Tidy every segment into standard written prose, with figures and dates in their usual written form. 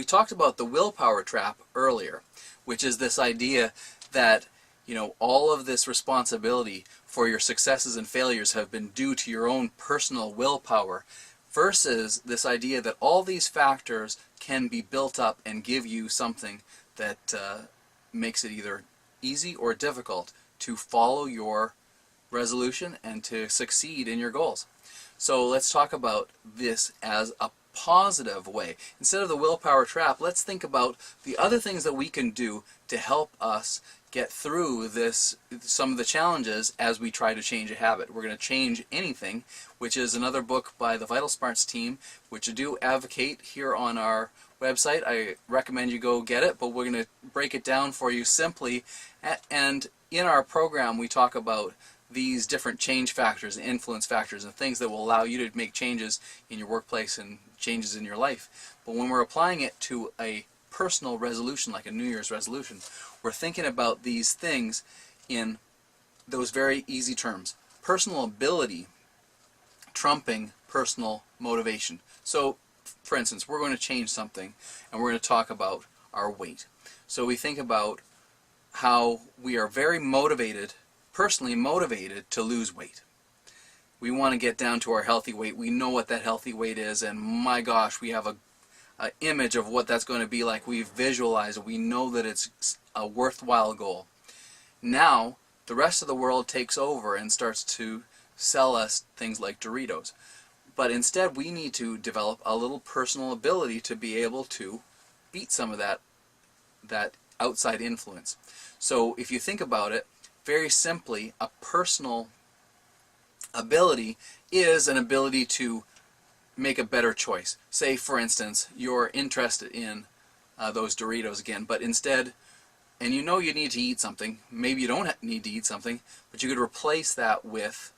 We talked about the willpower trap earlier, which is this idea that, all of this responsibility for your successes and failures have been due to your own personal willpower, versus this idea that all these factors can be built up and give you something that makes it either easy or difficult to follow your resolution and to succeed in your goals. So let's talk about this as a positive way. Instead of the willpower trap, let's think about the other things that we can do to help us get through some of the challenges as we try to change a habit. We're going to change anything, which is another book by the Vital Smarts team, which I do advocate here on our website. I recommend you go get it, but we're going to break it down for you simply. And in our program, we talk about these different change factors and influence factors and things that will allow you to make changes in your workplace and changes in your life. But when we're applying it to a personal resolution, like a New Year's resolution, we're thinking about these things in those very easy terms. Personal ability trumping personal motivation. So, for instance, we're going to change something and we're going to talk about our weight. So we think about how we are very motivated, personally motivated, to lose weight. We want to get down to our healthy weight. We know what that healthy weight is, and my gosh, we have an image of what that's going to be like. We've visualized it. We know that it's a worthwhile goal. Now, the rest of the world takes over and starts to sell us things like Doritos. But instead, we need to develop a little personal ability to be able to beat some of that outside influence. So if you think about it, very simply, a personal ability is an ability to make a better choice. Say, for instance, you're interested in those Doritos again, but instead, and you know you need to eat something, maybe you don't need to eat something, but you could replace that with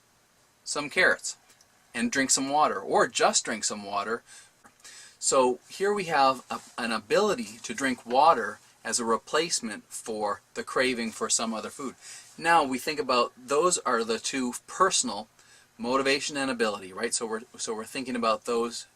some carrots and drink some water, or just drink some water. So here we have an ability to drink water as a replacement for the craving for some other food. Now we think about those are the two personal, motivation and ability, right? So we're thinking about those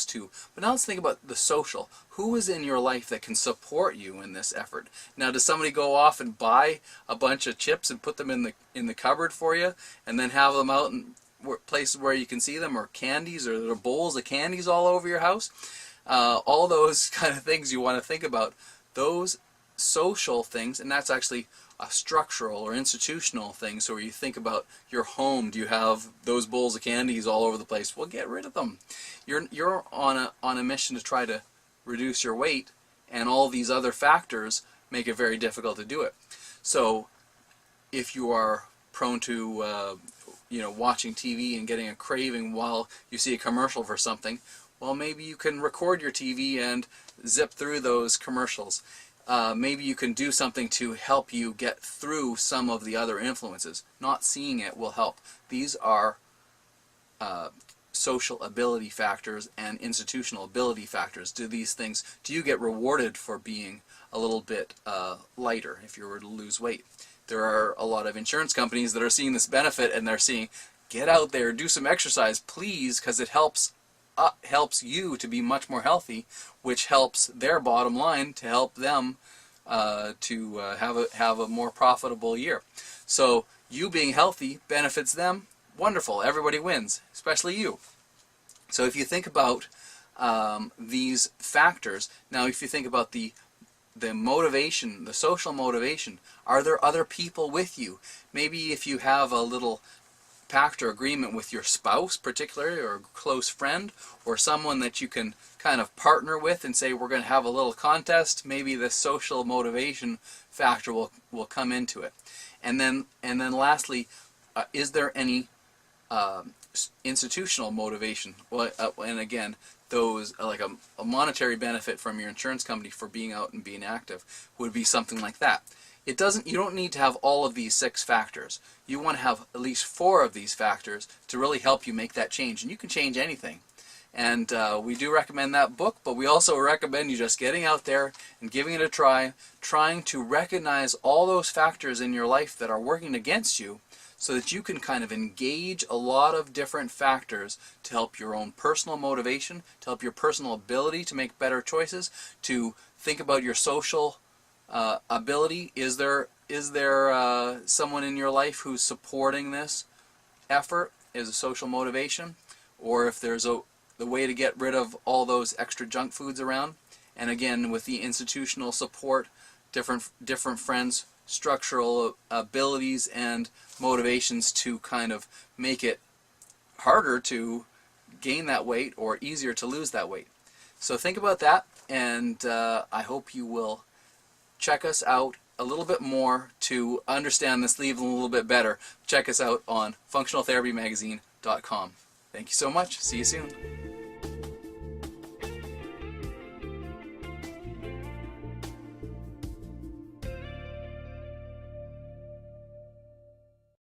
two. But now let's think about the social. Who is in your life that can support you in this effort? Now, does somebody go off and buy a bunch of chips and put them in the cupboard for you, and then have them out in places where you can see them, or candies, or there are bowls of candies all over your house? All those kind of things you want to think about. Those social things, and that's actually a structural or institutional thing. So where you think about your home, do you have those bowls of candies all over the place? Well, get rid of them. You're on a mission to try to reduce your weight, and all these other factors make it very difficult to do it. So if you are prone to watching TV and getting a craving while you see a commercial for something, well, maybe you can record your TV and zip through those commercials. Maybe you can do something to help you get through some of the other influences. Not seeing it will help. These are social ability factors and institutional ability factors. Do you get rewarded for being a little bit lighter if you were to lose weight? There are a lot of insurance companies that are seeing this benefit, and they're seeing, get out there, do some exercise, please, because it helps you to be much more healthy, which helps their bottom line to help them to have a more profitable year. So you being healthy benefits them. Wonderful. Everybody wins, especially you. So if you think about these factors, now if you think about the motivation, the social motivation, are there other people with you? Maybe if you have a little pact or agreement with your spouse particularly, or a close friend, or someone that you can kind of partner with and say, we're going to have a little contest, maybe the social motivation factor will come into it. And then lastly, is there any institutional motivation? Well, and again, those like a monetary benefit from your insurance company for being out and being active would be something like that. You don't need to have all of these 6 factors. You want to have at least 4 of these factors to really help you make that change. And you can change anything. And we do recommend that book, but we also recommend you just getting out there and giving it a try, trying to recognize all those factors in your life that are working against you, so that you can kind of engage a lot of different factors to help your own personal motivation, to help your personal ability to make better choices, to think about your social ability. Is there someone in your life who's supporting this effort as a social motivation? Or if there's the way to get rid of all those extra junk foods around. And again, with the institutional support, different friends, structural abilities and motivations to kind of make it harder to gain that weight or easier to lose that weight. So think about that, and I hope you will check us out a little bit more to understand this even a little bit better. Check us out on functionaltherapymagazine.com. Thank you so much. See you soon.